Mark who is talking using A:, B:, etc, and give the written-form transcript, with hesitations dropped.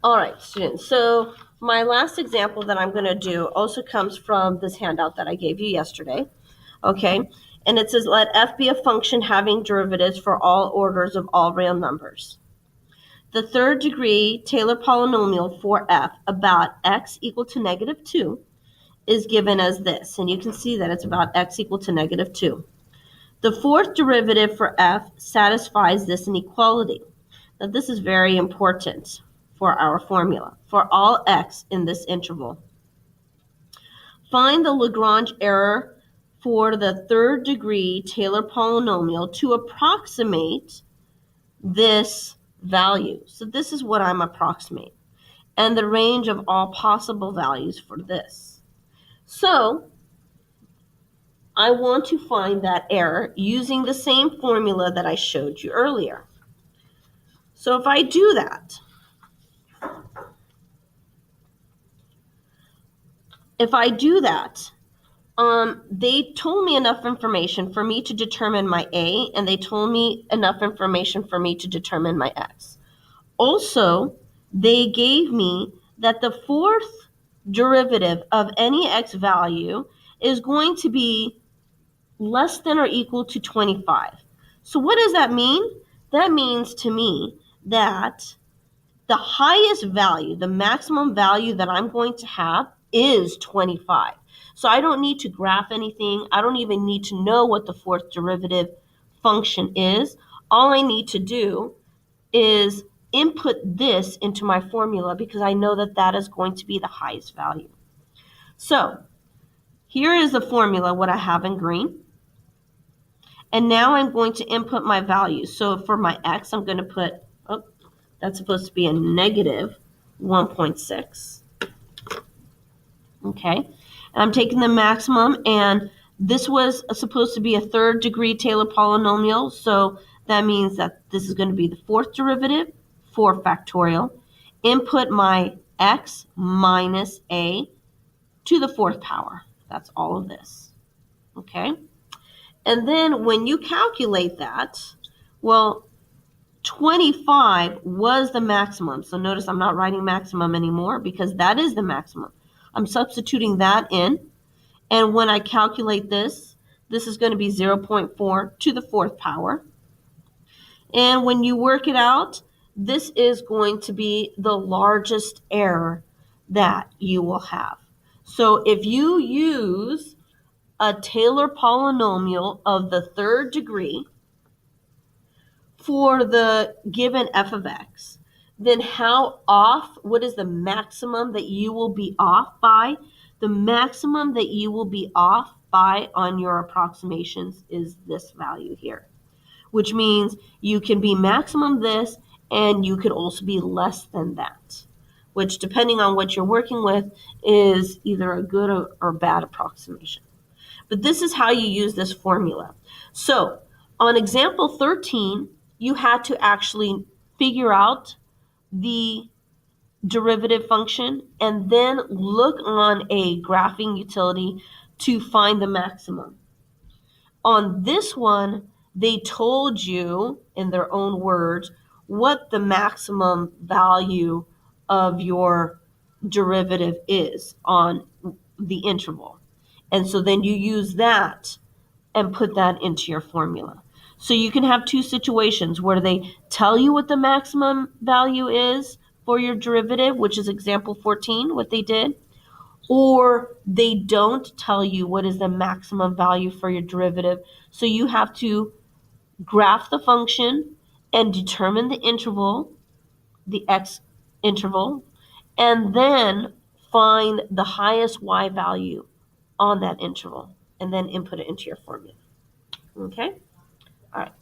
A: All right, students. So my last example that I'm going to do also comes from this handout that I gave you yesterday. Okay, and it says let f be a function having derivatives for all orders of all real numbers. The third degree Taylor polynomial for f about x equal to -2 is given as this, and you can see that it's about x equal to -2. The fourth derivative for f satisfies this inequality. Now this is very important for our formula. For all x in this interval, find the Lagrange error for the third degree Taylor polynomial to approximate this value. So this is what I'm approximating, and the range of all possible values for this. So I want to find that error using the same formula that I showed you earlier. So if I do that, they told me enough information for me to determine my a, and they told me enough information for me to determine my x. Also, they gave me that the fourth derivative of any x value is going to be less than or equal to 25. So what does that mean? That means to me that the highest value, the maximum value that I'm going to have is 25. So I don't need to graph anything. I don't even need to know what the fourth derivative function is. All I need to do is input this into my formula because I know that that is going to be the highest value. So here is the formula, what I have in green. And now I'm going to input my values. So for my x, I'm going to put, that's supposed to be a negative 1.6. Okay. And I'm taking the maximum, and this was supposed to be a third degree Taylor polynomial. So that means that this is going to be the fourth derivative, 4 factorial. Input my x minus a to the fourth power. That's all of this. Okay. And then when you calculate that, well, 25 was the maximum. So notice I'm not writing maximum anymore because that is the maximum. I'm substituting that in. And when I calculate this, this is going to be 0.4 to the fourth power. And when you work it out, this is going to be the largest error that you will have. So if you use a Taylor polynomial of the third degree for the given f of x, then what is the maximum that you will be off by? The maximum that you will be off by on your approximations is this value here, which means you can be maximum this, and you could also be less than that, which depending on what you're working with is either a good or bad approximation. But this is how you use this formula. So on example 13, you had to actually figure out the derivative function and then look on a graphing utility to find the maximum. On this one, they told you in their own words what the maximum value of your derivative is on the interval. And so then you use that and put that into your formula. So you can have two situations where they tell you what the maximum value is for your derivative, which is example 14, what they did, or they don't tell you what is the maximum value for your derivative. So you have to graph the function and determine the interval, the x interval, and then find the highest y value on that interval and then input it into your formula. Okay? All right.